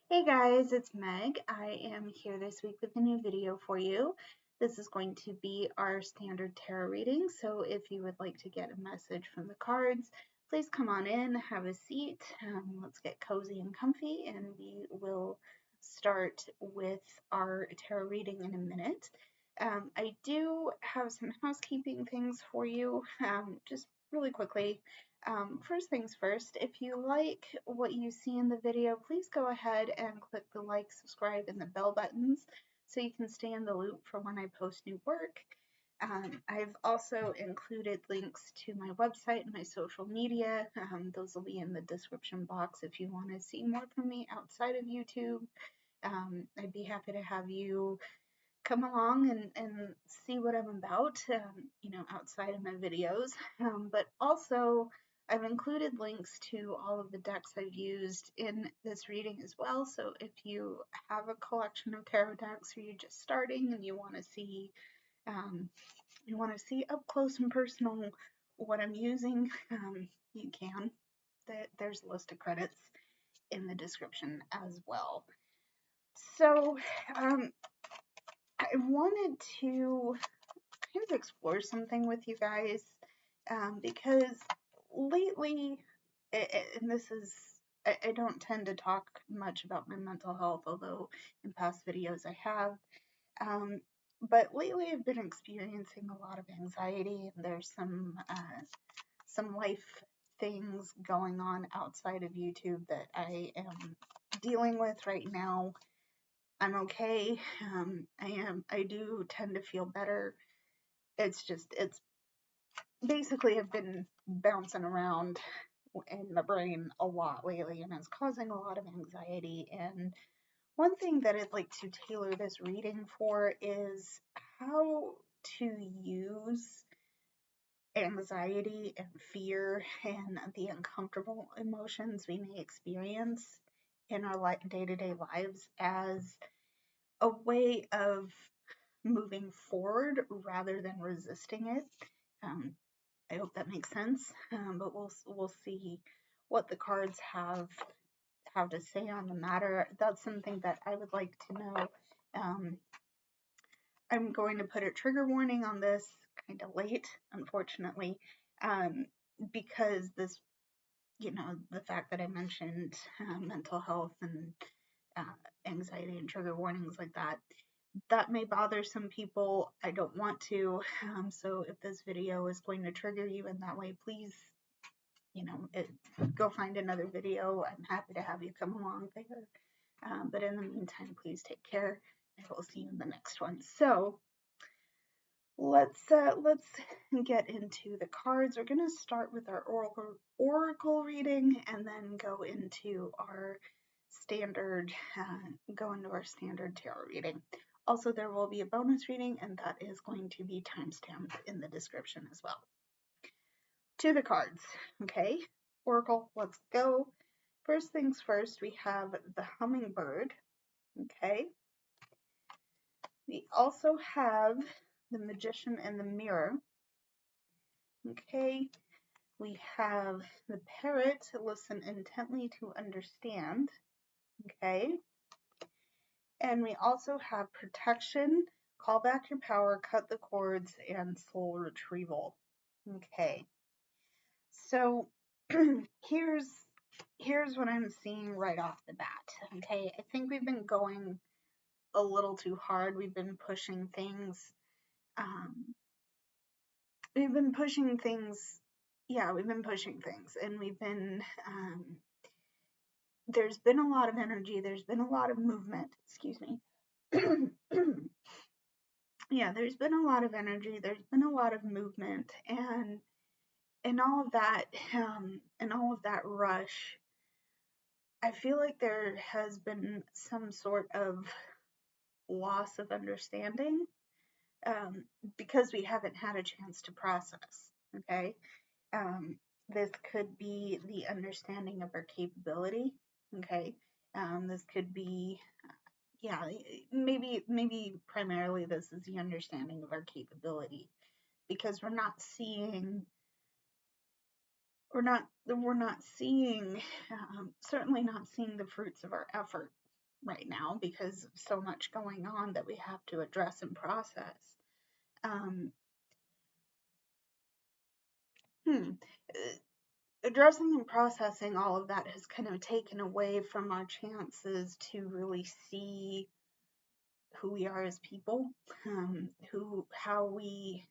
Hey guys, it's Meg. I am here this week with a new video for you. This is going to be our standard tarot reading, so if you would like to get a message from the cards, please come on in, have a seat. Let's get cozy and comfy, and we will start with our tarot reading in a minute. I do have some housekeeping things for you, just really quickly. First things first, if you like what you see in the video, please go ahead and click the like, subscribe, and the bell buttons so you can stay in the loop for when I post new work. I've also included links to my website and my social media. Those will be in the description box if you want to see more from me outside of YouTube. I'd be happy to have you come along and see what I'm about, outside of my videos. But also, I've included links to all of the decks I've used in this reading as well. So if you have a collection of tarot decks or you're just starting and um, you want to see up close and personal what I'm using, you can. There's a list of credits in the description as well. So um, I wanted to kind of explore something with you guys because lately, and this is, I don't tend to talk much about my mental health, although in past videos I have. But lately I've been experiencing a lot of anxiety, and there's some life things going on outside of YouTube that I am dealing with right now. I'm okay. I do tend to feel better. It's basically I've been bouncing around in my brain a lot lately, and it's causing a lot of anxiety. And one thing that I'd like to tailor this reading for is how to use anxiety and fear and the uncomfortable emotions we may experience in our day-to-day lives as a way of moving forward rather than resisting it. Um, I hope that makes sense. But we'll see what the cards have to say on the matter. That's something that I would like to know. Um, I'm going to put a trigger warning on this kind of late, unfortunately, um, because this, the fact that I mentioned mental health and uh, anxiety and trigger warnings like that may bother some people. I don't want to. So if this video is going to trigger you in that way, please, go find another video. I'm happy to have you come along there. But in the meantime, please take care. I will see you in the next one. So let's get into the cards. We're going to start with our oracle reading and then go into our standard tarot reading. Also, there will be a bonus reading, and that is going to be timestamped in the description as well. To the cards, okay? Oracle, let's go. First things first, we have the hummingbird, okay? We also have the magician and the mirror, okay? We have the parrot, listen intently to understand, okay? And we also have protection, call back your power, cut the cords, and soul retrieval, okay? So here's what I'm seeing right off the bat, okay? I think we've been going a little too hard. We've been pushing things. We've been pushing things. Yeah, we've been pushing things, and there's been a lot of energy. There's been a lot of movement. Excuse me. Yeah, there's been a lot of energy. There's been a lot of movement, and all of that rush. I feel like there has been some sort of loss of understanding, because we haven't had a chance to process. Okay, this could be the understanding of our capability. Okay, this could be, yeah, maybe primarily this is the understanding of our capability, because we're not seeing, certainly not seeing the fruits of our effort. right now because of so much going on that we have to address and process. Um, hmm. Addressing and processing all of that has kind of taken away from our chances to really see who we are as people, how we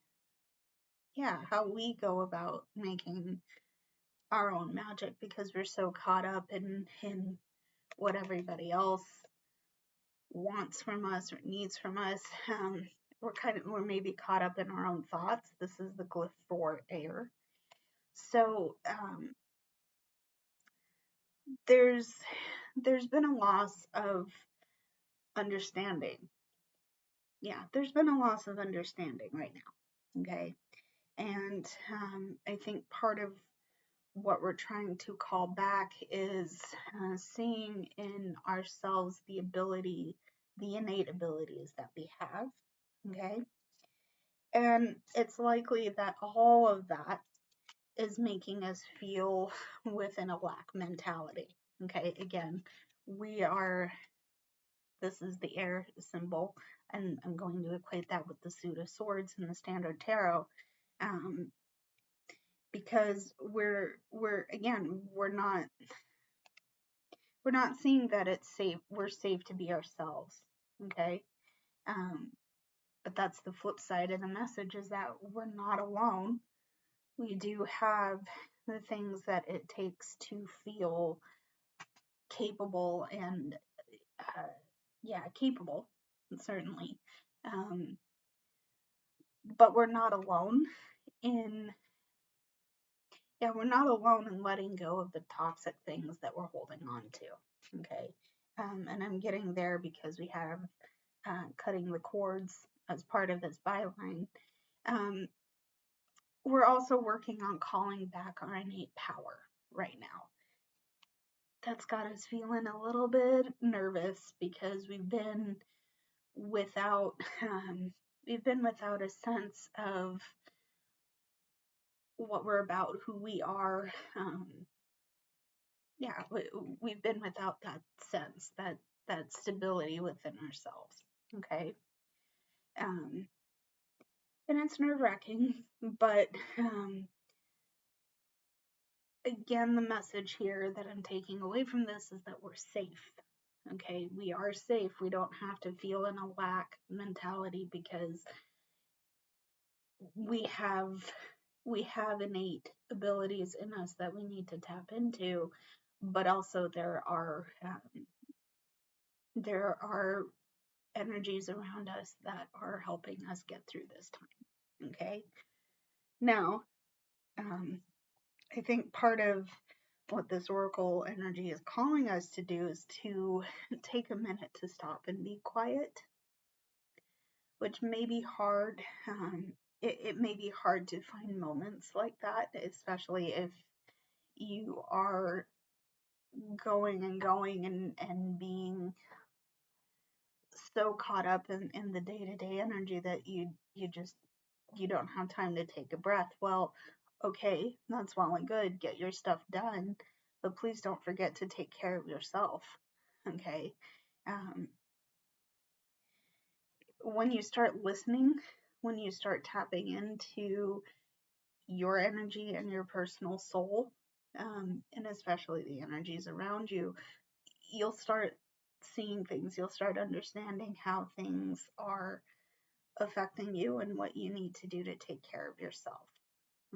go about making our own magic because we're so caught up in what everybody else wants from us or needs from us. We're maybe caught up in our own thoughts. This is the glyph for air. So there's been a loss of understanding. Yeah, there's been a loss of understanding right now. Okay. And I think part of what we're trying to call back is seeing in ourselves the innate abilities that we have. Okay. And it's likely that all of that is making us feel within a lack mentality. Okay. Again, this is the air symbol, and I'm going to equate that with the suit of swords in the standard tarot. Because we're not seeing that it's safe. We're safe to be ourselves. Okay. But that's the flip side of the message, is that we're not alone. We do have the things that it takes to feel capable and capable, certainly. But we're not alone in we're not alone in letting go of the toxic things that we're holding on to. Okay. And I'm getting there because we have cutting the cords as part of this byline. We're also working on calling back our innate power right now. That's got us feeling a little bit nervous because we've been without a sense of what we're about, who we are. We've been without that sense, that stability within ourselves. Okay. And it's nerve-wracking, but again, the message here that I'm taking away from this is that we're safe. Okay, we are safe. We don't have to feel in a lack mentality because we have innate abilities in us that we need to tap into, but also there are energies around us that are helping us get through this time. Okay, now I think part of what this oracle energy is calling us to do is to take a minute to stop and be quiet, which may be hard. It may be hard to find moments like that, especially if you are going and being so caught up in the day-to-day energy that you don't have time to take a breath. Well, okay, that's well and good. Get your stuff done, but please don't forget to take care of yourself. Okay. When you start listening, when you start tapping into your energy and your personal soul, and especially the energies around you, you'll start seeing things. You'll start understanding how things are affecting you and what you need to do to take care of yourself.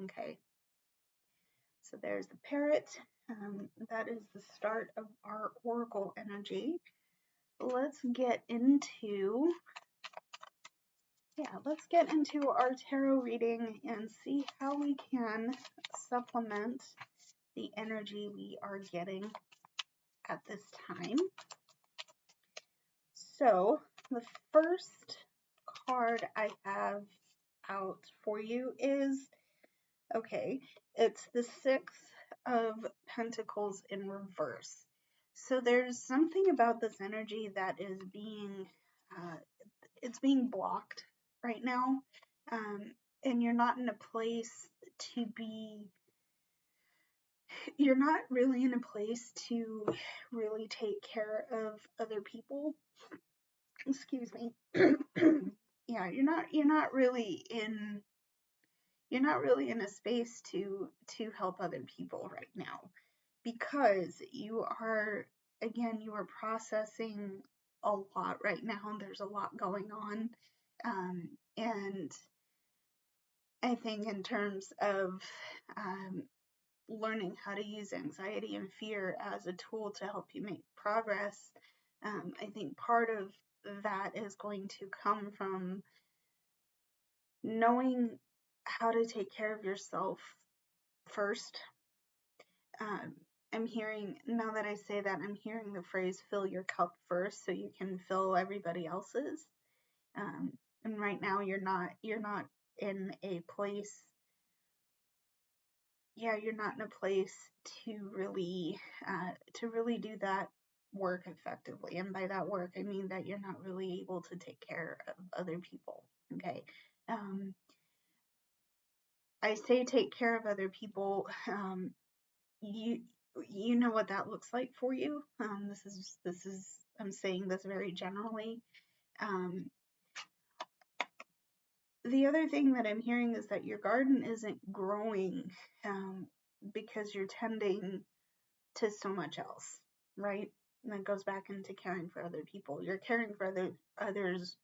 Okay. So there's the parrot. That is the start of our oracle energy. Let's get into our tarot reading and see how we can supplement the energy we are getting at this time. So the first card I have out for you is, okay, it's the Six of Pentacles in reverse. So there's something about this energy that is being blocked right now, and you're not in a place to be you're not really in a place to really take care of other people. Excuse me. Yeah, you're not really in a space to help other people right now, because you are processing a lot right now. There's a lot going on, and I think in terms of um, learning how to use anxiety and fear as a tool to help you make progress, I think part of that is going to come from knowing how to take care of yourself first. um, I'm hearing, now that I say that, I'm hearing the phrase fill your cup first so you can fill everybody else's. And right now you're not in a place, you're not in a place to really do that work effectively. And by that work, I mean that you're not really able to take care of other people. Okay. I say take care of other people. You know what that looks like for you. This is I'm saying this very generally. The other thing that I'm hearing is that your garden isn't growing because you're tending to so much else, right? And that goes back into caring for other people. You're caring for others.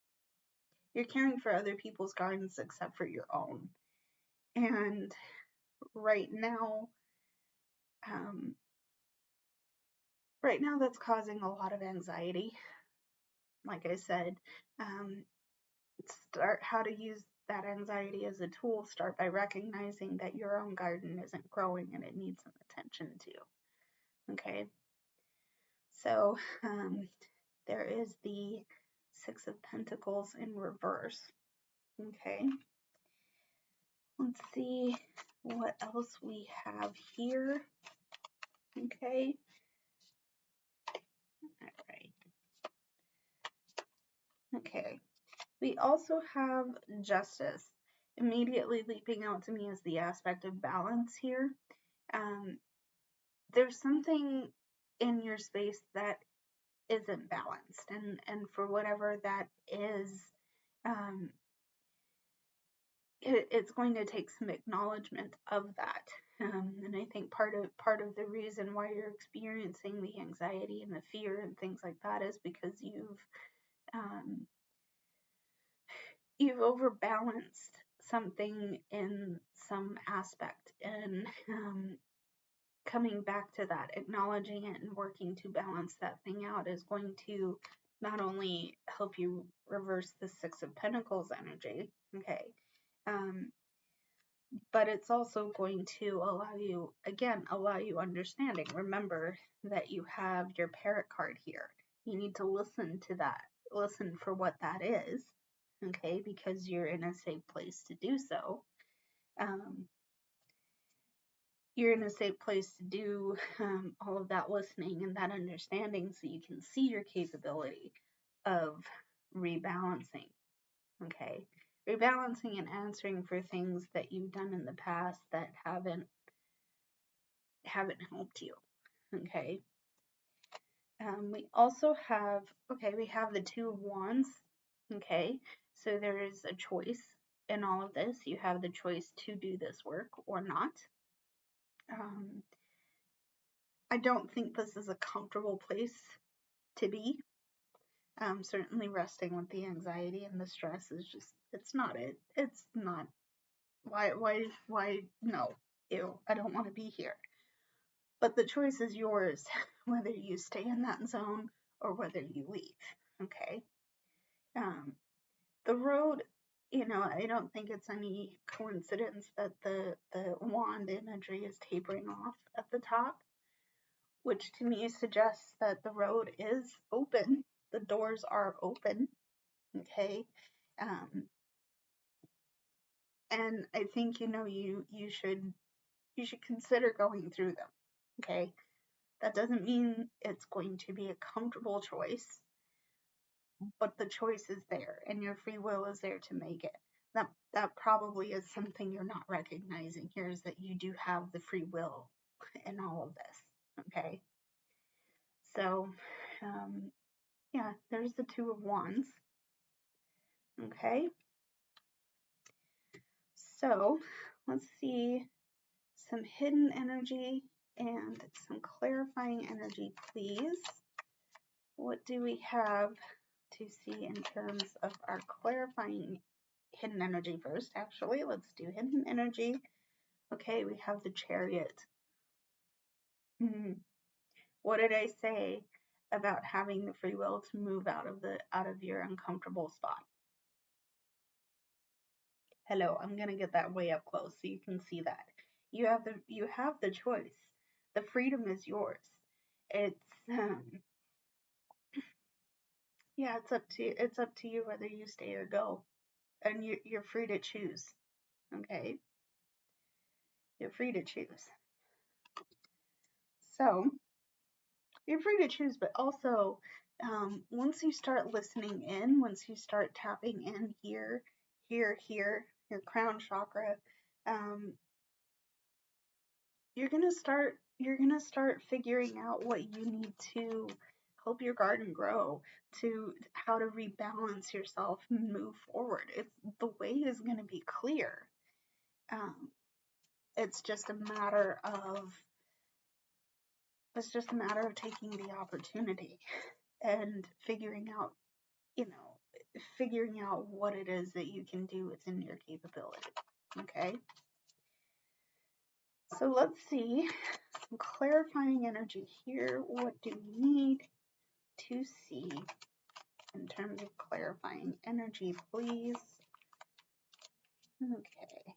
You're caring for other people's gardens except for your own. And right now, that's causing a lot of anxiety. Like I said, start how to use that anxiety as a tool. Start by recognizing that your own garden isn't growing and it needs some attention to. Okay, so there is the Six of Pentacles in reverse. Okay, let's see what else we have here. Okay, all right. Okay, we also have Justice. Immediately leaping out to me is the aspect of balance here. There's something in your space that isn't balanced, and for whatever that is, it's going to take some acknowledgement of that. And I think part of the reason why you're experiencing the anxiety and the fear and things like that is because you've overbalanced something in some aspect, and coming back to that, acknowledging it and working to balance that thing out is going to not only help you reverse the Six of Pentacles energy, okay, but it's also going to allow you understanding. Remember that you have your Parrot card here. You need to listen to that, listen for what that is, okay, because you're in a safe place to do so. You're in a safe place to do all of that listening and that understanding so you can see your capability of rebalancing. Okay, rebalancing and answering for things that you've done in the past that haven't helped you. Okay, we also have, we have the Two of Wands. Okay, so there is a choice in all of this. You have the choice to do this work or not. I don't think this is a comfortable place to be. Certainly resting with the anxiety and the stress is just, it's not it. It's not. Why, no. Ew, I don't want to be here. But the choice is yours, whether you stay in that zone or whether you leave, okay? The road, I don't think it's any coincidence that the wand imagery is tapering off at the top, which to me suggests that the road is open. The doors are open, okay? And I think, you should consider going through them, okay? That doesn't mean it's going to be a comfortable choice, but the choice is there and your free will is there to make it. That probably is something you're not recognizing here, is that you do have the free will in all of this. Okay. So, yeah, there's the Two of Wands. Okay. So, let's see some hidden energy and some clarifying energy, please. What do we have to see in terms of our clarifying hidden energy first? Actually, let's do hidden energy. Okay, we have the Chariot. What did I say about having the free will to move out of your uncomfortable spot? Hello, I'm gonna get that way up close so you can see that. You have the choice. The freedom is yours. It's yeah, it's up to you whether you stay or go. And you're free to choose. Okay? You're free to choose. So you're free to choose, but also once you start listening in, once you start tapping in here, your crown chakra, you're gonna start figuring out what you need to help your garden grow, to how to rebalance yourself and move forward. The way is gonna be clear. It's just a matter of taking the opportunity and figuring out what it is that you can do within your capability. Okay, so let's see some clarifying energy here. What do we need to see in terms of clarifying energy, please? Okay,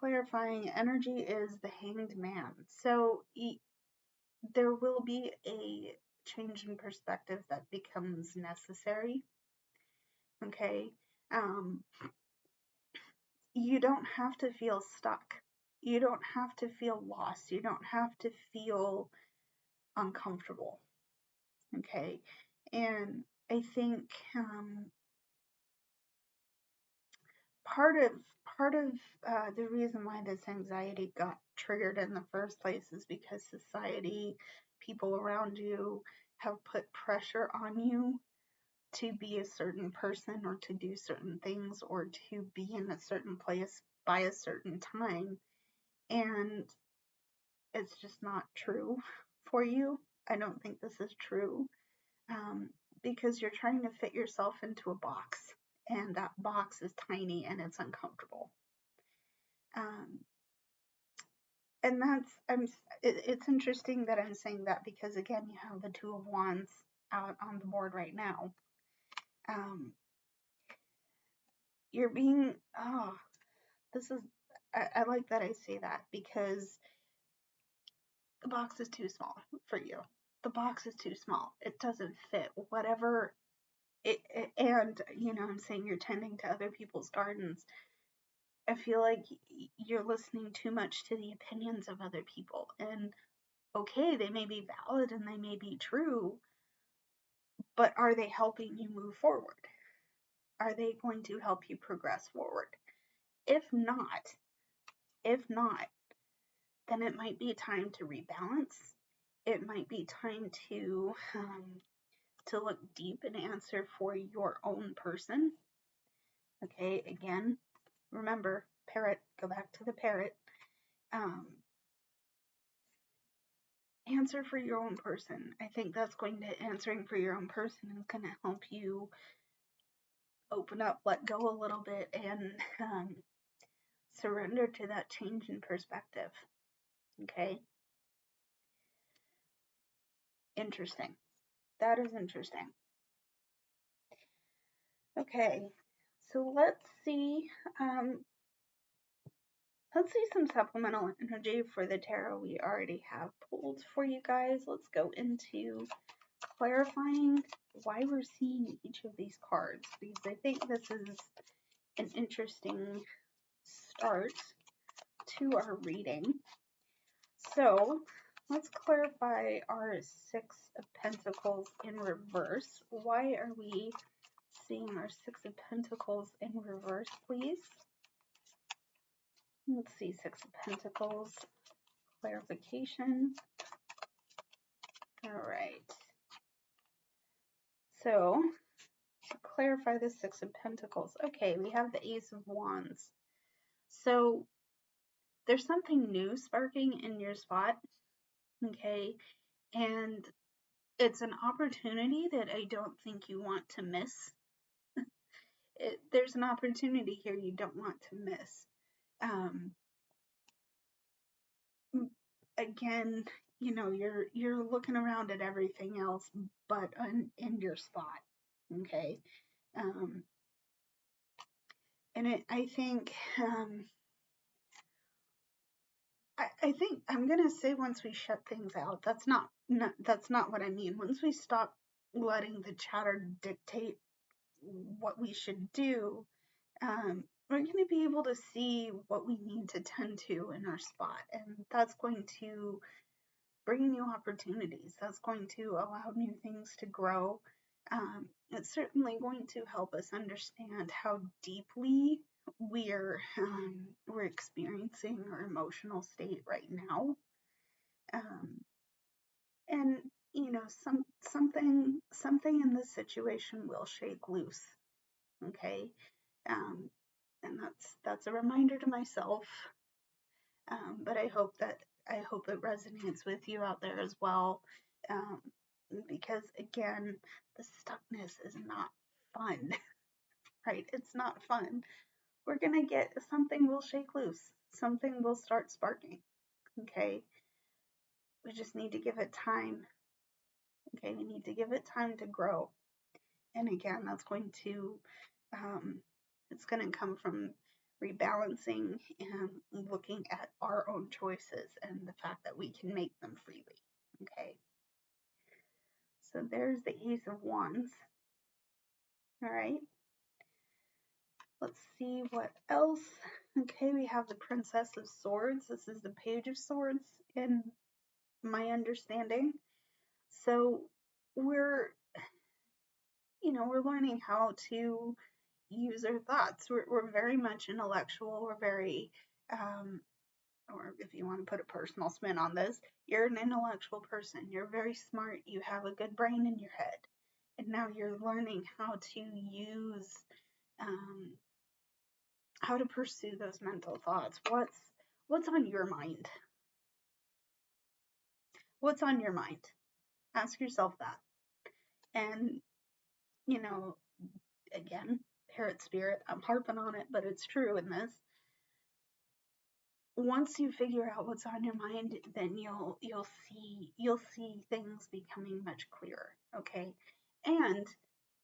clarifying energy is the Hanged Man. So there will be a change in perspective that becomes necessary. Okay, you don't have to feel stuck. You don't have to feel lost. You don't have to feel uncomfortable. Okay, and I think part of the reason why this anxiety got triggered in the first place is because society, people around you, have put pressure on you to be a certain person or to do certain things or to be in a certain place by a certain time, and it's just not true for you. I don't think this is true, because you're trying to fit yourself into a box, and that box is tiny and it's uncomfortable. And it's interesting that I'm saying that because, again, you have the Two of Wands out on the board right now. You're being, I like that I say that, because the box is too small for you. The box is too small. It doesn't fit whatever and I'm saying you're tending to other people's gardens. I feel like you're listening too much to the opinions of other people, and okay, they may be valid and they may be true, but are they helping you move forward? Are they going to help you progress forward? If not, then it might be time to rebalance. It might be time to look deep and answer for your own person. Okay, again, remember, parrot, go back to the parrot. Answer for your own person. I think answering for your own person is going to help you open up, let go a little bit, and surrender to that change in perspective. Okay? Interesting. That is interesting. Okay, so let's see some supplemental energy for the tarot we already have pulled for you guys. Let's go into clarifying why we're seeing each of these cards, because I think this is an interesting start to our reading. So let's clarify our Six of Pentacles in reverse. Why are we seeing our Six of Pentacles in reverse, please? Let's see, Six of Pentacles, clarification. All right. So, to clarify the Six of Pentacles, okay, we have the Ace of Wands. So, there's something new sparking in your spot, okay, and it's an opportunity that I don't think you want to miss. There's an opportunity here you don't want to miss. Again, you know, you're looking around at everything else but in your spot, okay? And I think I think I'm gonna say once we shut things out, that's not what I mean. Once we stop letting the chatter dictate what we should do, we're gonna be able to see what we need to tend to in our spot, and that's going to bring new opportunities. That's going to allow new things to grow. It's certainly going to help us understand how deeply we're experiencing our emotional state right now. And you know, something in this situation will shake loose. Okay. And that's a reminder to myself. But I hope it resonates with you out there as well. Because again, the stuckness is not fun, right? It's not fun. We're gonna get something will shake loose, something will start sparking. Okay, we just need to give it time. Okay, we need to give it time to grow. And again, that's going to it's going to come from rebalancing and looking at our own choices and the fact that we can make them freely. Okay. So there's the Ace of Wands. All right. Let's see what else. Okay, we have the Princess of Swords. This is the Page of Swords in my understanding. So we're learning how to use our thoughts. We're very much intellectual. We're very, or if you want to put a personal spin on this, you're an intellectual person. You're very smart. You have a good brain in your head. And now you're learning how to use, how to pursue those mental thoughts. What's on your mind? What's on your mind? Ask yourself that. And, you know, again, parrot spirit, I'm harping on it, but it's true in this. Once you figure out what's on your mind, then you'll see things becoming much clearer. Okay. And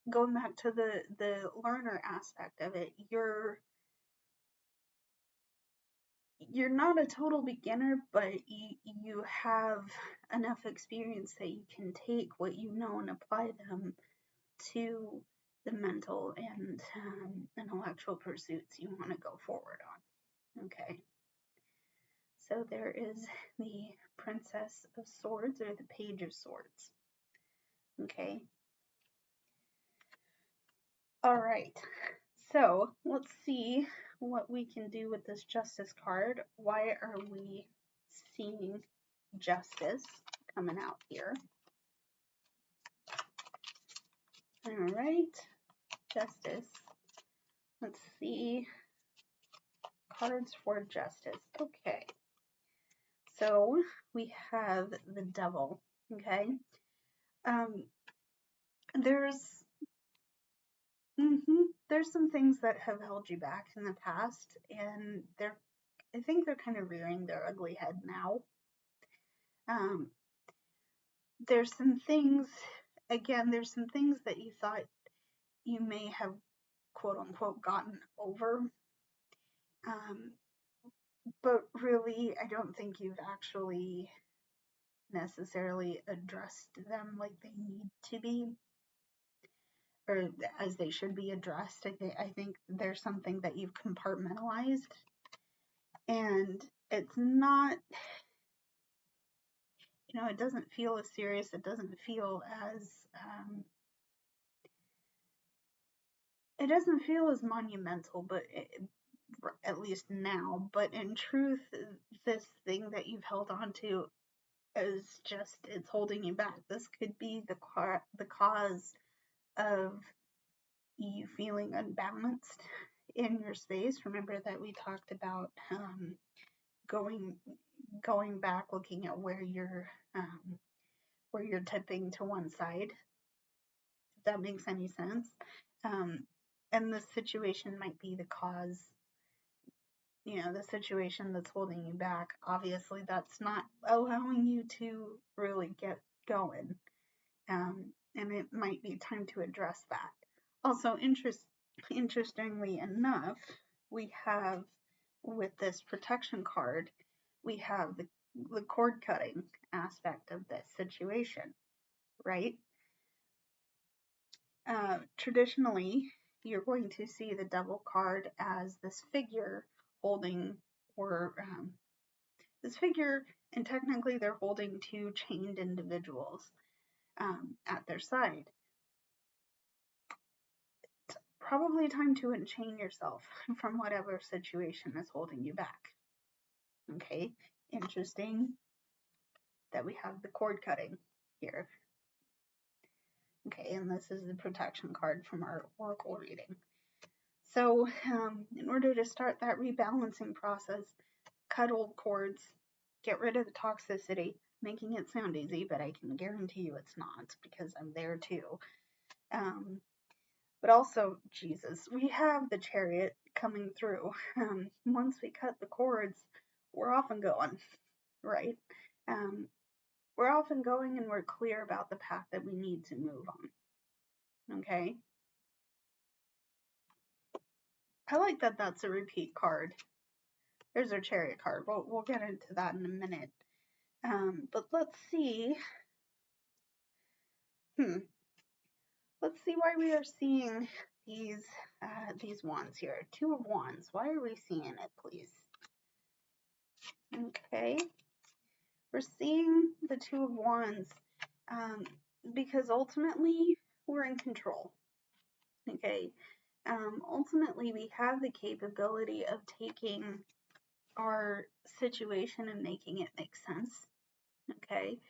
going back to the learner aspect of it, you're not a total beginner, but you have enough experience that you can take what you know and apply them to the mental and intellectual pursuits you want to go forward on. Okay. So there is the Princess of Swords, or the Page of Swords. Okay. All right. So let's see what we can do with this Justice card. Why are we seeing justice coming out here? All right. Justice. Let's see. Cards for justice. Okay. So we have the Devil. Okay. There's some things that have held you back in the past, and I think they're kind of rearing their ugly head now. There's some things that you thought you may have quote unquote gotten over, but really I don't think you've actually necessarily addressed them like they need to be, or as they should be addressed. I think there's something that you've compartmentalized, and it's not, it doesn't feel as serious. It doesn't feel as monumental, but at least now, but in truth, this thing that you've held on to is just, it's holding you back. This could be the cause of you feeling unbalanced in your space. Remember that we talked about going back, looking at where you're tipping to one side, if that makes any sense. And this situation might be the cause, the situation that's holding you back. Obviously, that's not allowing you to really get going. And it might be time to address that. Also, interestingly enough, we have, with this protection card, we have the cord cutting aspect of this situation, right? Traditionally, you're going to see the Devil card as this figure holding, or this figure, and technically they're holding two chained individuals at their side. It's probably time to unchain yourself from whatever situation is holding you back. Okay, interesting that we have the cord cutting here. Okay, and this is the protection card from our oracle reading. So in order to start that rebalancing process, cut old cords, get rid of the toxicity, making it sound easy, but I can guarantee you it's not, because I'm there too. But also, Jesus, we have the Chariot coming through. Once we cut the cords, we're off and going, right? We're off and going, and we're clear about the path that we need to move on. Okay? I like that that's a repeat card. There's our Chariot card. We'll get into that in a minute. But let's see. Let's see why we are seeing these wands here. Two of Wands. Why are we seeing it, please? Okay. We're seeing the Two of Wands because ultimately we're in control. Okay. Ultimately, we have the capability of taking our situation and making it make sense. Okay.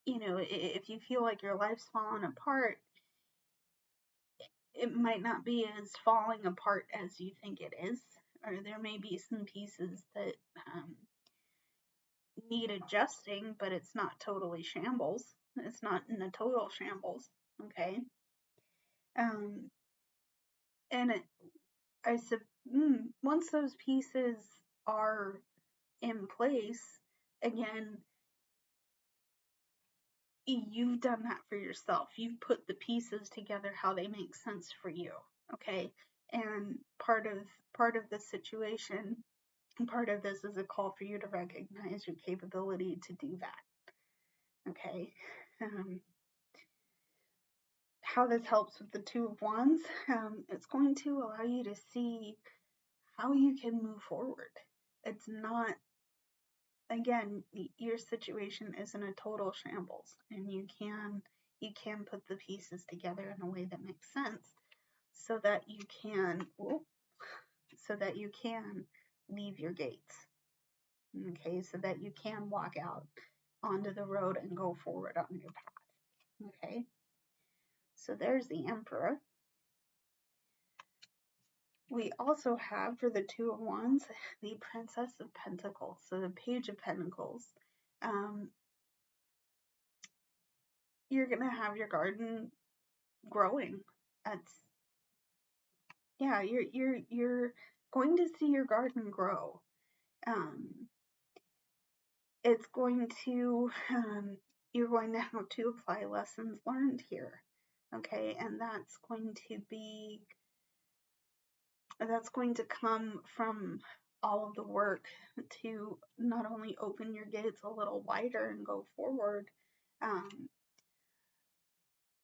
If you feel like your life's falling apart, it might not be as falling apart as you think it is, or there may be some pieces that need adjusting, but it's not totally shambles. It's not in a total shambles, okay? And once those pieces are in place, again, you've done that for yourself. You've put the pieces together how they make sense for you, okay? And part of the situation, part of this is a call for you to recognize your capability to do that, okay? How this helps with the Two of Wands, it's going to allow you to see how you can move forward. It's not, again, your situation isn't a total shambles, and you can put the pieces together in a way that makes sense, so that you can leave your gates. Okay, so that you can walk out onto the road and go forward on your path. Okay, so there's the Emperor. We also have, for the Two of Wands, the Princess of Pentacles, so the Page of Pentacles. You're gonna have your garden growing. You're going to see your garden grow. It's going to, you're going to have to apply lessons learned here, okay? And that's going to come from all of the work to not only open your gates a little wider and go forward,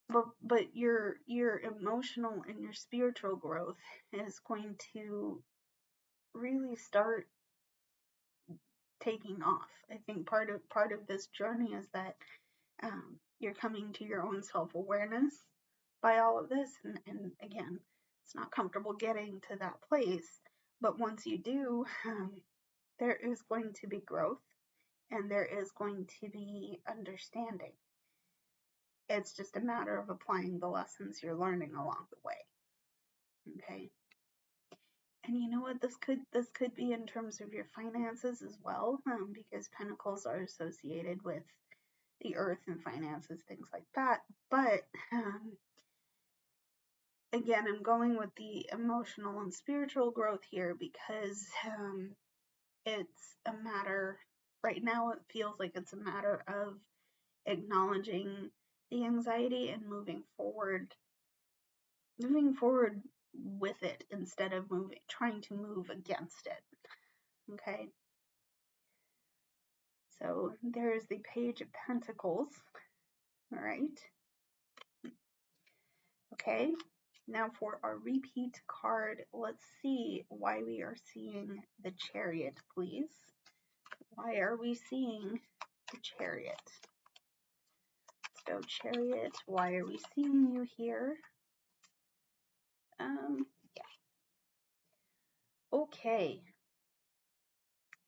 but your emotional and your spiritual growth is going to really start taking off. I think part of this journey is that you're coming to your own self-awareness by all of this, and again, It's not comfortable getting to that place, but once you do, there is going to be growth and there is going to be understanding. It's just a matter of applying the lessons you're learning along the way. Okay. And you know what? This could be in terms of your finances as well, because pentacles are associated with the earth and finances, things like that. But again, I'm going with the emotional and spiritual growth here because it's a matter, right now it feels like it's a matter of acknowledging the anxiety and moving forward with it instead of trying to move against it. Okay. So there's the Page of Pentacles. All right. Okay. Now for our repeat card, let's see why we are seeing the Chariot, please. Why are we seeing the Chariot? Let's go Chariot. Why are we seeing you here? Yeah. Okay.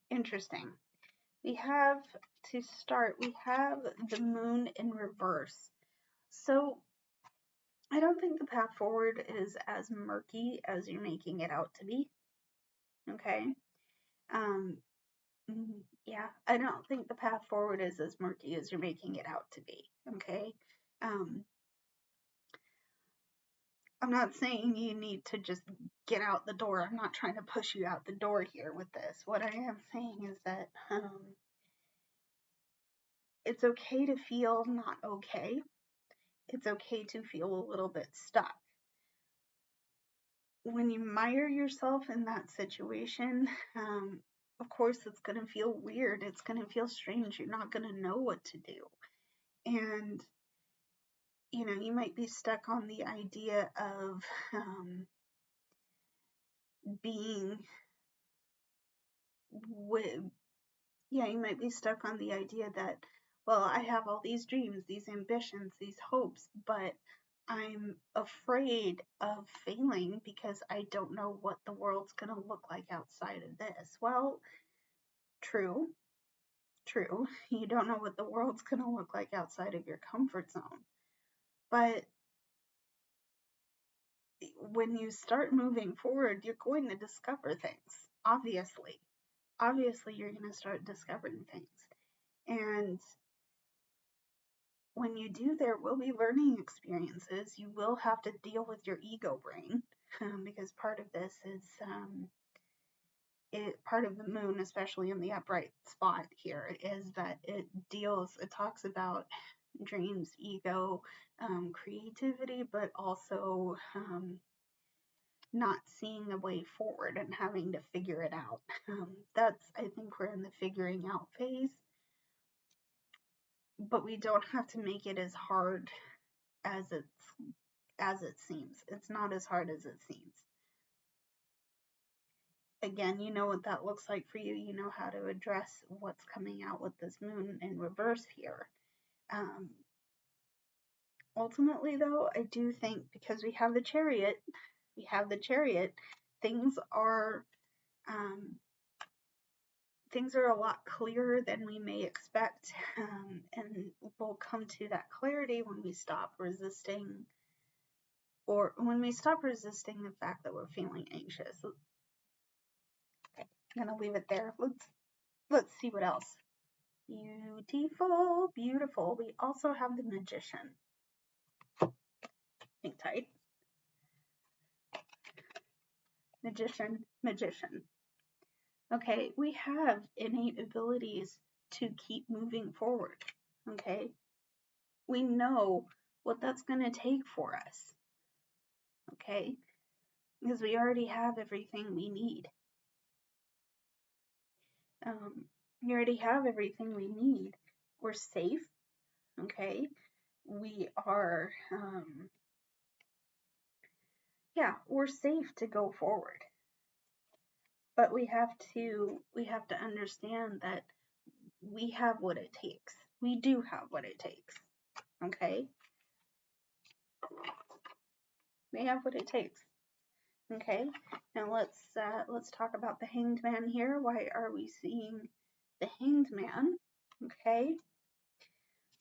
Interesting. We have to start, we have the Moon in reverse. So I don't think the path forward is as murky as you're making it out to be. Okay. Yeah, I don't think the path forward is as murky as you're making it out to be. Okay. I'm not saying you need to just get out the door. I'm not trying to push you out the door here with this. What I am saying is that it's okay to feel not okay. It's okay to feel a little bit stuck. When you mire yourself in that situation, of course, it's going to feel weird. It's going to feel strange. You're not going to know what to do. And, you know, you might be stuck on the idea of being with, yeah, you might be stuck on the idea that, well, I have all these dreams, these ambitions, these hopes, but I'm afraid of failing because I don't know what the world's going to look like outside of this. Well, true. You don't know what the world's going to look like outside of your comfort zone. But when you start moving forward, you're going to discover things. Obviously, you're going to start discovering things. And when you do, there will be learning experiences. You will have to deal with your ego brain because part of this is part of the moon, especially in the upright spot here, is that it talks about dreams, ego, creativity, but also not seeing a way forward and having to figure it out. I think we're in the figuring out phase, but we don't have to make it as hard as it seems. It's not as hard as it seems. Again, you know what that looks like for you. You know how to address what's coming out with this moon in reverse here. Ultimately, though, I do think because we have the Chariot, things are a lot clearer than we may expect, and we'll come to that clarity when we stop resisting, or when we stop resisting the fact that we're feeling anxious. Okay, I'm gonna leave it there. Let's see what else. Beautiful, beautiful. We also have the Magician. Think tight. Magician. Okay, we have innate abilities to keep moving forward. Okay, we know what that's going to take for us. Okay, because we already have everything we need. We already have everything we need. We're safe. Okay, we are, we're safe to go forward. But we have to understand that we have what it takes. We do have what it takes. Okay? We have what it takes. Okay, now let's talk about the Hanged Man here. Why are we seeing the Hanged Man? Okay,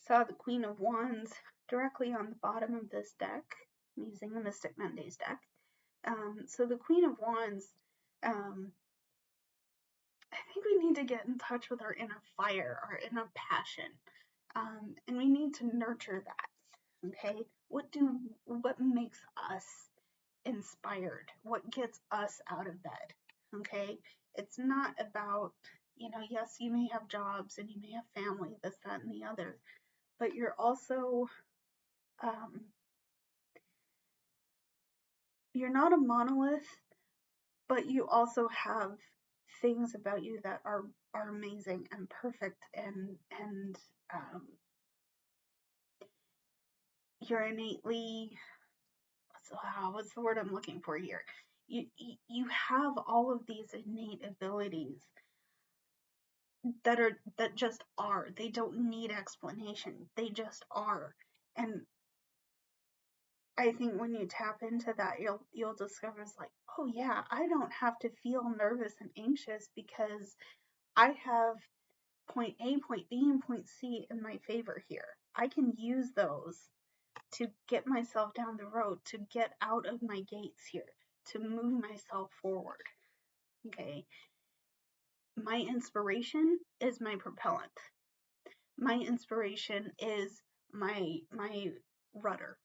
saw the Queen of Wands directly on the bottom of this deck. I'm using the Mystic Mondays deck. So the Queen of Wands, um, I think we need to get in touch with our inner fire, our inner passion, and we need to nurture that. Okay, what makes us inspired? What gets us out of bed? Okay, it's not about, yes, you may have jobs and you may have family, this, that, and the other, but um, you're not a monolith, but you also have things about you that are amazing and perfect, and um, you're innately, what's the word I'm looking for here? You have all of these innate abilities that just are. They don't need explanation. They just are. And I think when you tap into that, you'll discover it's like, oh yeah, I don't have to feel nervous and anxious because I have point A, point B, and point C in my favor here. I can use those to get myself down the road, to get out of my gates here, to move myself forward. Okay. My inspiration is my propellant. My inspiration is my rudder.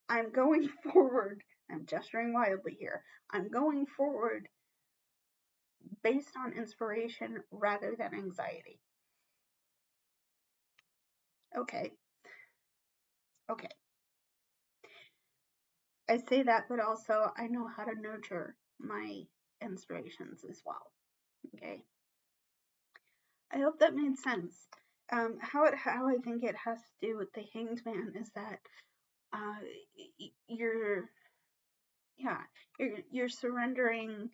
I'm going forward. I'm gesturing wildly here. I'm going forward based on inspiration rather than anxiety. Okay. Okay. I say that, but also I know how to nurture my inspirations as well. Okay. I hope that made sense. How I think it has to do with the Hanged Man is that you're surrendering.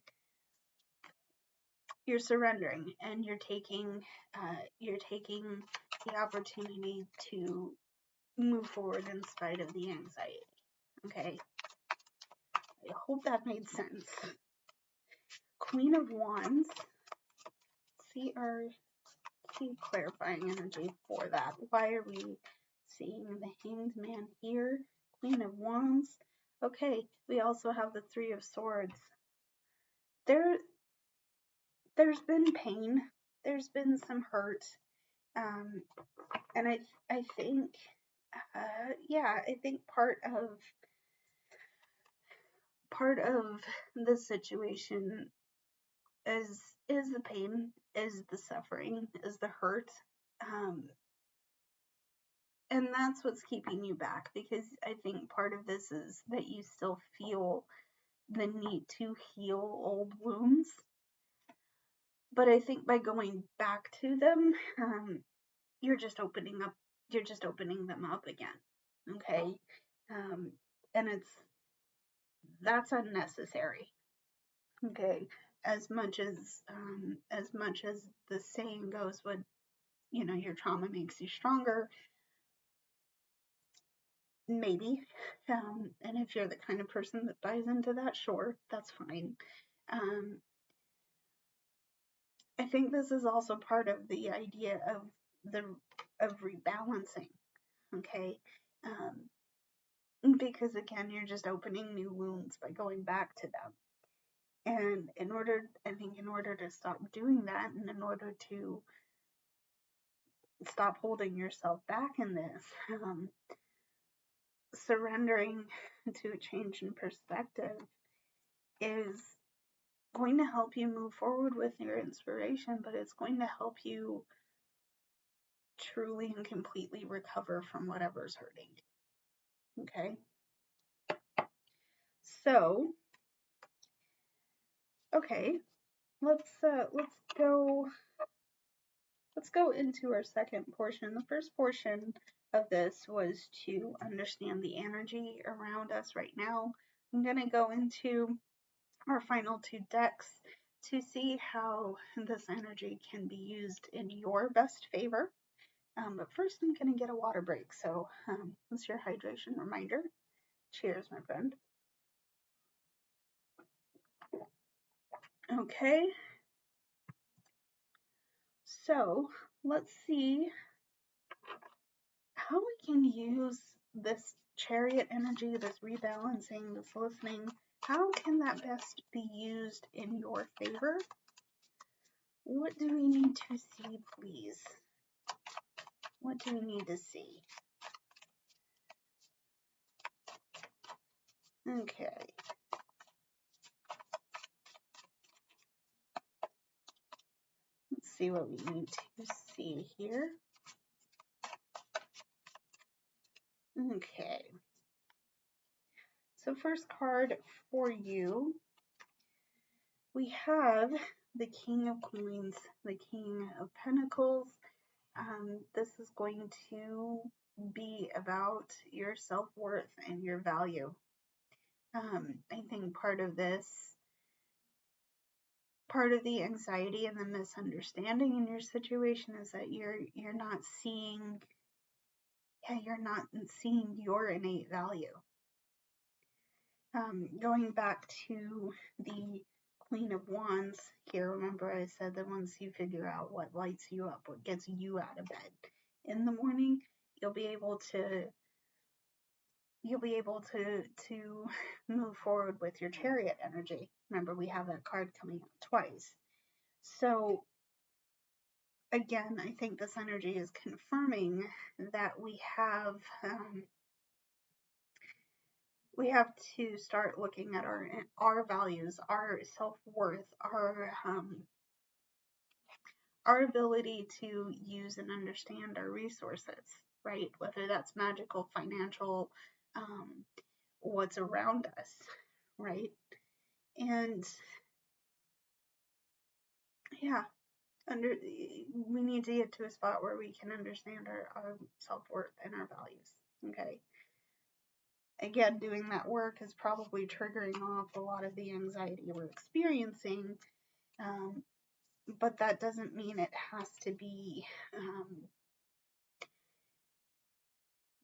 You're surrendering, and you're taking the opportunity to move forward in spite of the anxiety. Okay. I hope that made sense. Queen of Wands. See clarifying energy for that. Why are we seeing the Hanged Man here? Queen of Wands. Okay, we also have the Three of Swords. There's been pain. There's been some hurt. And I think, I think part of the situation is the pain, is the suffering, is the hurt, and that's what's keeping you back, because I think part of this is that you still feel the need to heal old wounds, but I think by going back to them, you're just opening them up again. Okay. And that's unnecessary. Okay. As much as the saying goes, your trauma makes you stronger, maybe. And if you're the kind of person that buys into that, sure, that's fine. I think this is also part of the idea of rebalancing. Okay. Because again, you're just opening new wounds by going back to them. And in order to stop doing that, and in order to stop holding yourself back in this, surrendering to a change in perspective is going to help you move forward with your inspiration, but it's going to help you truly and completely recover from whatever's hurting. Okay? So, okay, let's go into our second portion. The first portion of this was to understand the energy around us right now. I'm going to go into our final two decks to see how this energy can be used in your best favor. But first, I'm going to get a water break. So, that's your hydration reminder. Cheers, my friend. Okay, so let's see how we can use this chariot energy, this rebalancing, this listening. How can that best be used in your favor? What do we need to see, please? What do we need to see? Okay. Let's see what we need to see here. Okay. So first card for you, we have the King of Coins, the King of Pentacles. This is going to be about your self-worth and your value. I think part of the anxiety and the misunderstanding in your situation is that you're not seeing your innate value. Going back to the Queen of Wands here, remember I said that once you figure out what lights you up, what gets you out of bed in the morning, you'll be able to move forward with your Chariot energy. Remember, we have that card coming out twice. So again, I think this energy is confirming that we have to start looking at our values, our self-worth, our ability to use and understand our resources, right? Whether that's magical, financial, what's around us, right? And yeah, we need to get to a spot where we can understand our self-worth and our values, okay? Again, doing that work is probably triggering off a lot of the anxiety we're experiencing, but that doesn't mean it has to be,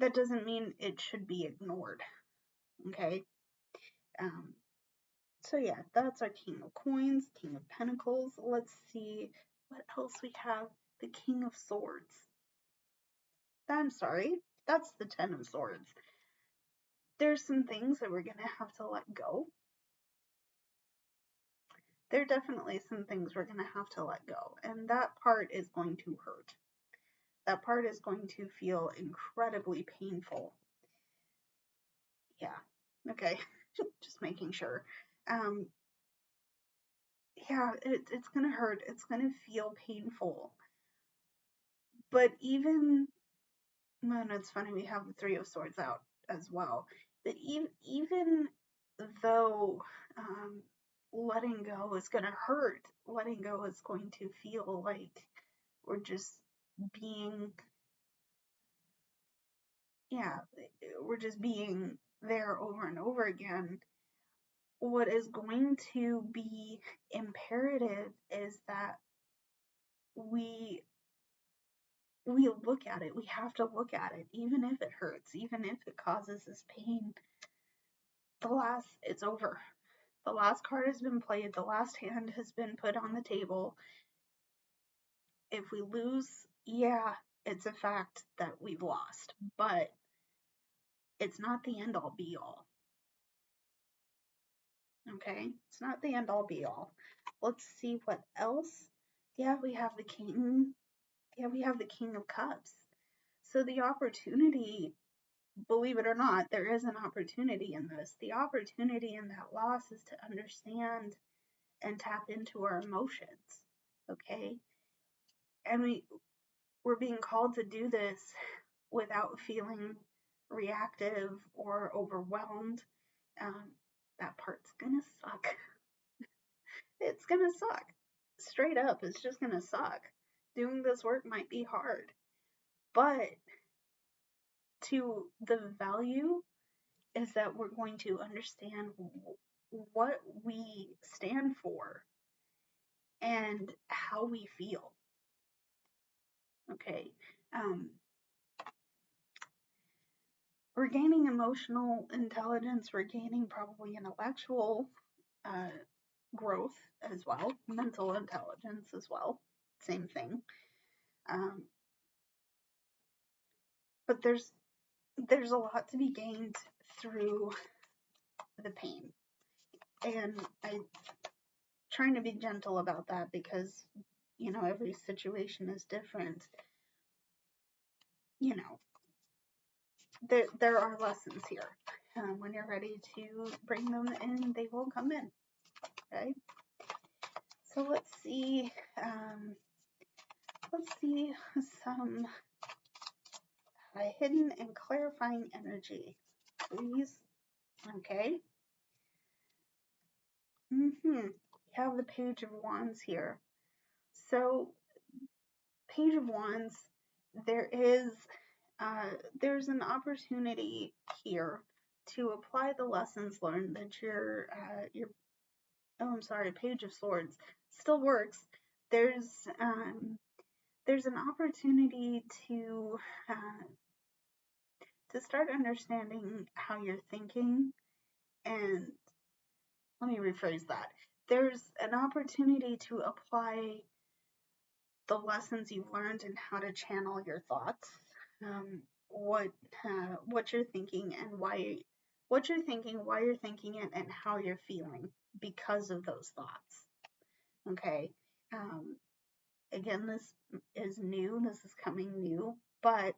that doesn't mean it should be ignored, okay? So yeah, that's our King of Coins, King of Pentacles. Let's see what else we have. The King of Swords. I'm sorry, that's the Ten of Swords. There's some things that we're going to have to let go. There are definitely some things we're going to have to let go. And that part is going to hurt. That part is going to feel incredibly painful. Yeah. Okay. Just making sure. Yeah, it's going to hurt. It's going to feel painful. But even, and it's funny, we have the Three of Swords out as well. But even though letting go is going to hurt, letting go is going to feel like we're just being, we're just being there over and over again. What is going to be imperative is that we look at it. We have to look at it, even if it hurts, even if it causes us pain. It's over. The last card has been played. The last hand has been put on the table. If we lose, yeah, it's a fact that we've lost, but it's not the end all be all. Okay, it's not the end all be all. Let's see what else. Yeah, we have the King. Yeah, we have the King of Cups. So the opportunity, believe it or not, there is an opportunity in this. The opportunity in that loss is to understand and tap into our emotions. Okay, and we're being called to do this without feeling reactive or overwhelmed. That part's gonna suck. It's gonna suck. Straight up, it's just gonna suck. Doing this work might be hard, but to the value is that we're going to understand what we stand for and how we feel. Okay. We're gaining emotional intelligence, we're gaining probably intellectual growth as well, mental intelligence as well, same thing. But there's a lot to be gained through the pain, and I'm trying to be gentle about that because every situation is different. There are lessons here. When you're ready to bring them in, they will come in. Okay. So let's see some hidden and clarifying energy, please. Okay. You have the Page of Wands here. So, Page of Wands, there's an opportunity here to apply the lessons learned that Page of Swords still works. There's an opportunity to start understanding how you're thinking, and let me rephrase that. There's an opportunity to apply the lessons you've learned and how to channel your thoughts, what you're thinking and why you're thinking it, and how you're feeling because of those thoughts. Okay. Again, this is new. This is coming new, but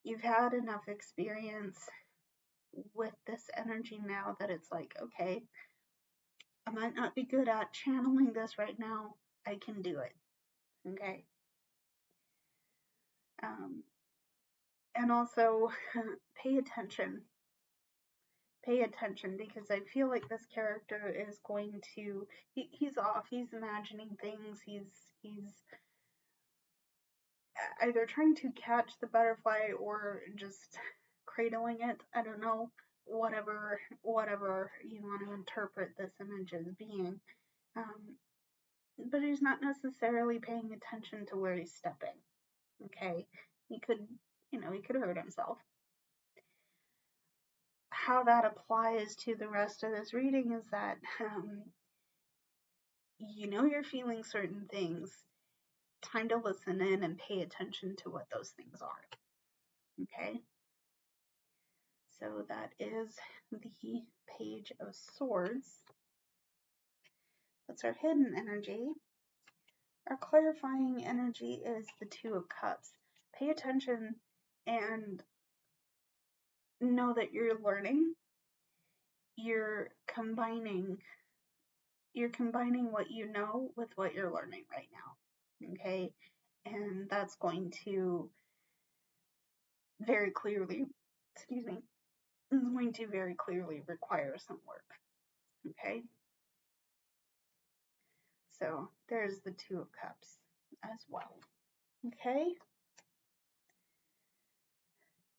you've had enough experience with this energy now that it's like, okay, I might not be good at channeling this right now. I can do it. Okay. And also pay attention. Pay attention, because I feel like this character is going to, he's off, he's imagining things, he's either trying to catch the butterfly or just cradling it. I don't know, whatever you want to interpret this image as being. But he's not necessarily paying attention to where he's stepping. Okay, he could hurt himself. How that applies to the rest of this reading is that you're feeling certain things. Time to listen in and pay attention to what those things are. Okay, so that is the Page of Swords. That's our hidden energy. Our clarifying energy is the Two of Cups. Pay attention and know that you're learning. You're combining what you know with what you're learning right now. Okay? And that's going to very clearly, require some work. Okay? So there's the Two of Cups as well. Okay?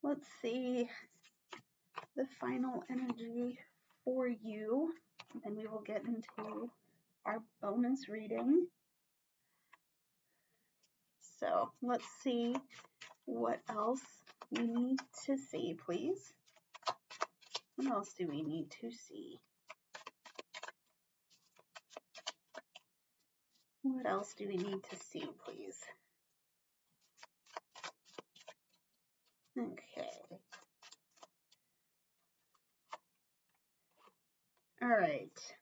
Let's see the final energy for you, and we will get into our bonus reading. So let's see what else we need to see, please. What else do we need to see? What else do we need to see, please? Okay. All right.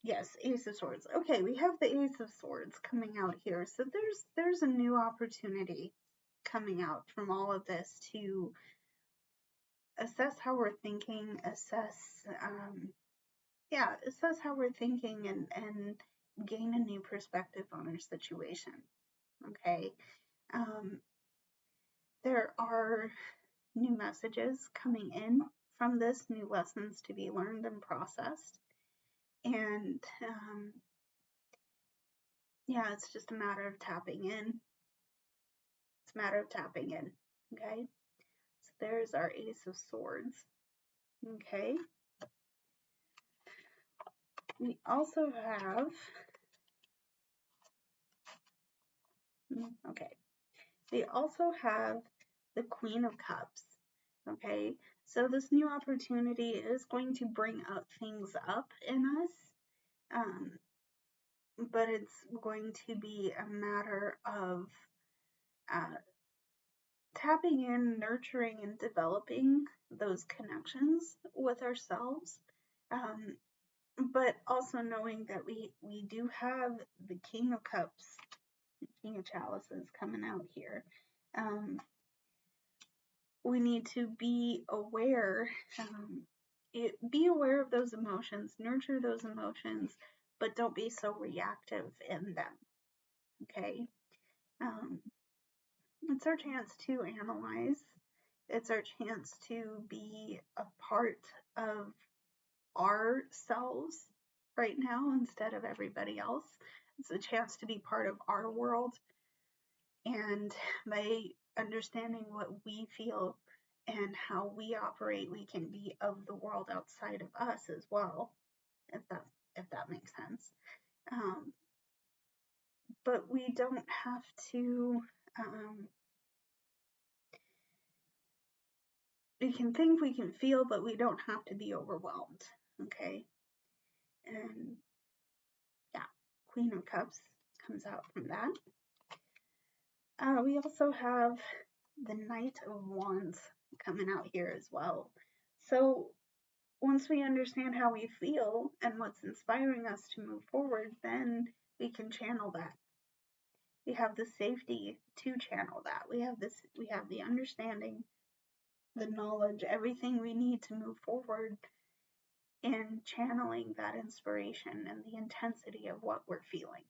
Yes, Ace of Swords. Okay, we have the Ace of Swords coming out here. So there's a new opportunity coming out from all of this to assess how we're thinking, assess how we're thinking, and gain a new perspective on our situation. Okay. There are new messages coming in from this, new lessons to be learned and processed. And it's just a matter of tapping in. It's a matter of tapping in. Okay. So there's our Ace of Swords. Okay. We also have, we also have the Queen of Cups. Okay, so this new opportunity is going to bring up things up in us, but it's going to be a matter of uh, tapping in, nurturing, and developing those connections with ourselves. Um, but also knowing that we do have the King of Cups, King of Chalices coming out here. We need to be aware, be aware of those emotions, nurture those emotions, but don't be so reactive in them. Okay. It's our chance to analyze. It's our chance to be a part of ourselves right now instead of everybody else. It's a chance to be part of our world. And by understanding what we feel and how we operate, we can be of the world outside of us as well, if that makes sense. But we don't have to. We can think, we can feel, but we don't have to be overwhelmed. Okay, and yeah, Queen of Cups comes out from that. We also have the Knight of Wands coming out here as well. So once we understand how we feel and what's inspiring us to move forward, then we can channel that. We have the safety to channel that. We have the understanding, the knowledge, everything we need to move forward in channeling that inspiration and the intensity of what we're feeling.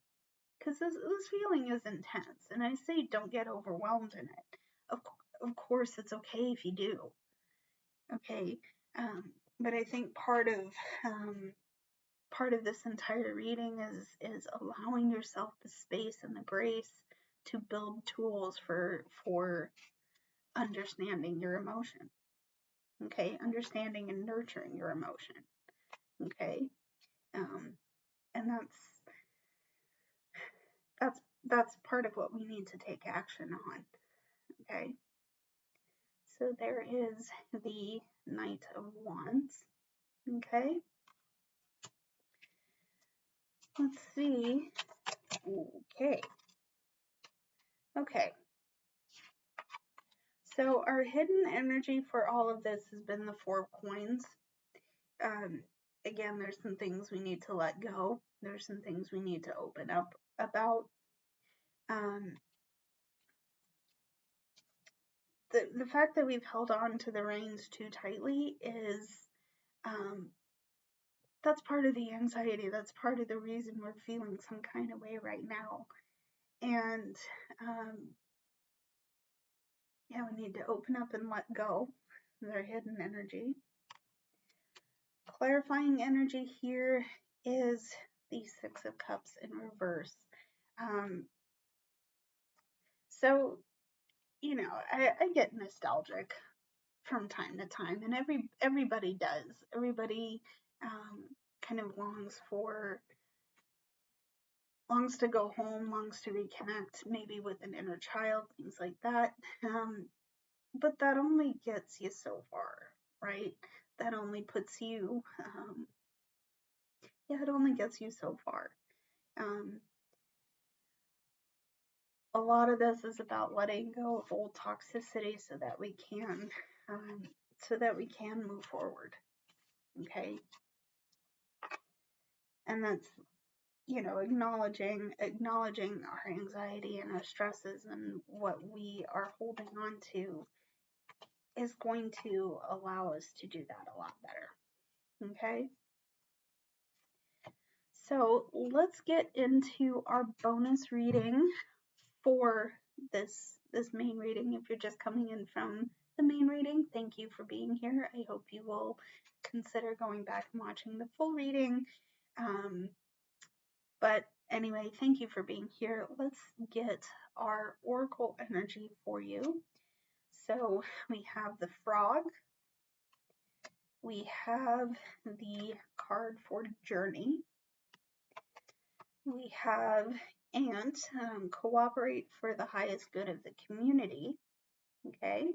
Because this feeling is intense, and I say don't get overwhelmed in it. Of course, it's okay if you do. Okay, but I think part of this entire reading is allowing yourself the space and the grace to build tools for understanding your emotion. Okay, understanding and nurturing your emotion. Okay, and that's part of what we need to take action on. Okay, so there is the Knight of Wands. Okay, let's see. Okay, so our hidden energy for all of this has been the Four of Coins. Again, there's some things we need to let go. There's some things we need to open up about. The fact that we've held on to the reins too tightly is that's part of the anxiety. That's part of the reason we're feeling some kind of way right now. And yeah, we need to open up and let go their hidden energy. Clarifying energy here is the Six of Cups in reverse. So, you know, I get nostalgic from time to time, and everybody does. Everybody kind of longs to go home, longs to reconnect, maybe with an inner child, things like that. But that only gets you so far, right? That only puts you, it only gets you so far. A lot of this is about letting go of old toxicity so that we can move forward. Okay, and that's, you know, acknowledging our anxiety and our stresses and what we are holding on to is going to allow us to do that a lot better. Okay, so let's get into our bonus reading for this main reading. If you're just coming in from the main reading, thank you for being here. I hope you will consider going back and watching the full reading. But anyway, thank you for being here. Let's get our oracle energy for you. So we have the frog. We have the card for journey. We have ant, cooperate for the highest good of the community. Okay.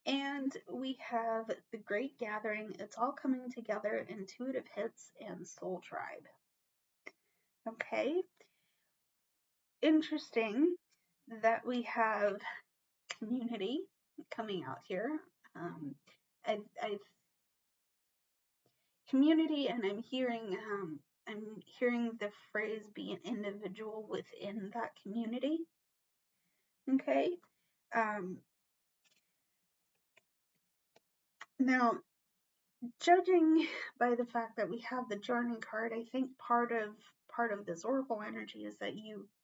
And we have the Great Gathering. It's all coming together, intuitive hits, and soul tribe. Okay. Interesting that we have community coming out here. I've community, and I'm hearing the phrase be an individual within that community. Okay. Now, judging by the fact that we have the journey card, I think part of this oracle energy is that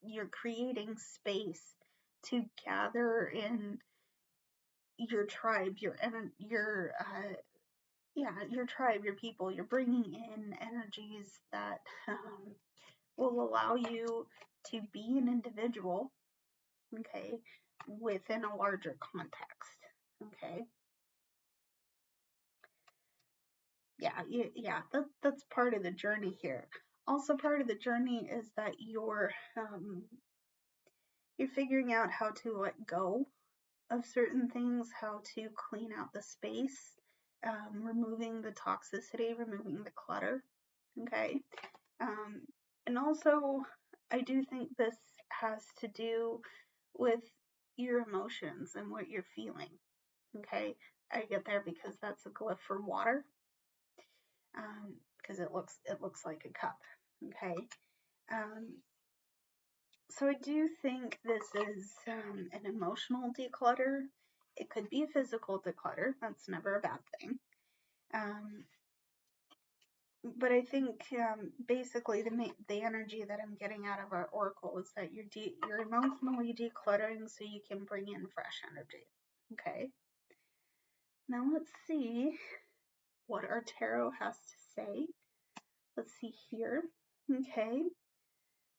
you're creating space to gather in your tribe, your tribe, your people. You're bringing in energies that will allow you to be an individual, okay, within a larger context, okay. That's part of the journey here. Also, part of the journey is that you're figuring out how to let go of certain things, how to clean out the space, removing the toxicity, removing the clutter. Okay. And also, I do think this has to do with your emotions and what you're feeling. Okay. I get there because that's a glyph for water. Because it looks like a cup. Okay. So I do think this is an emotional declutter. It could be a physical declutter. That's never a bad thing. But I think basically the energy that I'm getting out of our oracle is that you're emotionally decluttering so you can bring in fresh energy. Okay. Now let's see what our tarot has to say. Let's see here. Okay.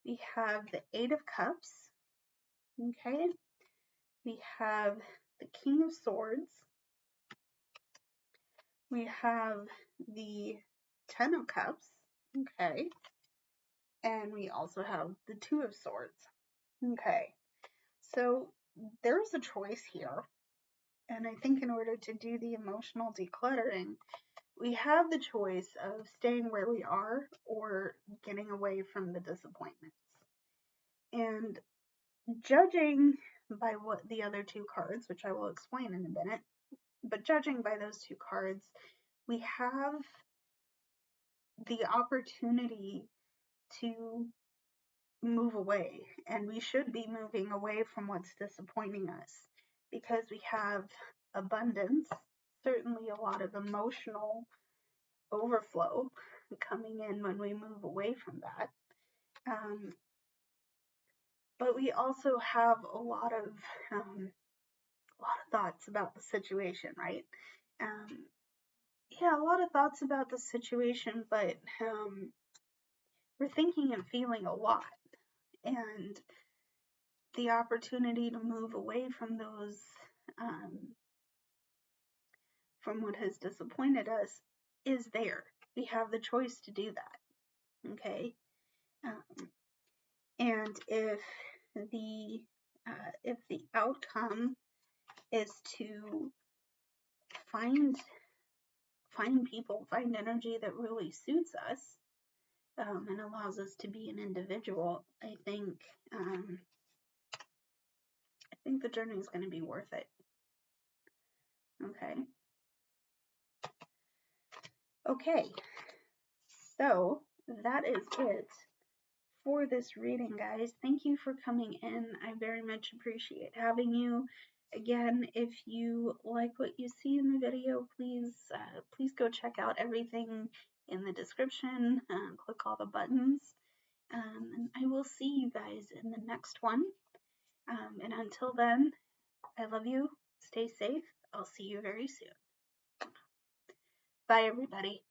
We have the Eight of Cups. Okay. We have the King of Swords. We have the Ten of Cups. Okay. And we also have the Two of Swords. Okay. So there's a choice here. And I think in order to do the emotional decluttering, we have the choice of staying where we are or getting away from the disappointments. And judging by what the other two cards, which I will explain in a minute, but judging by those two cards, we have the opportunity to move away, and we should be moving away from what's disappointing us because we have abundance, certainly a lot of emotional overflow coming in when we move away from that. But we also have a lot of thoughts about the situation, right? A lot of thoughts about the situation, but we're thinking and feeling a lot, and the opportunity to move away from those, from what has disappointed us, is there. We have the choice to do that. Okay. And if the outcome is to find people, find energy that really suits us, and allows us to be an individual, I think the journey is going to be worth it. Okay, so that is it for this reading, guys. Thank you for coming in. I very much appreciate having you. Again, if you like what you see in the video, please go check out everything in the description. Click all the buttons. And I will see you guys in the next one. And until then, I love you. Stay safe. I'll see you very soon. Bye, everybody.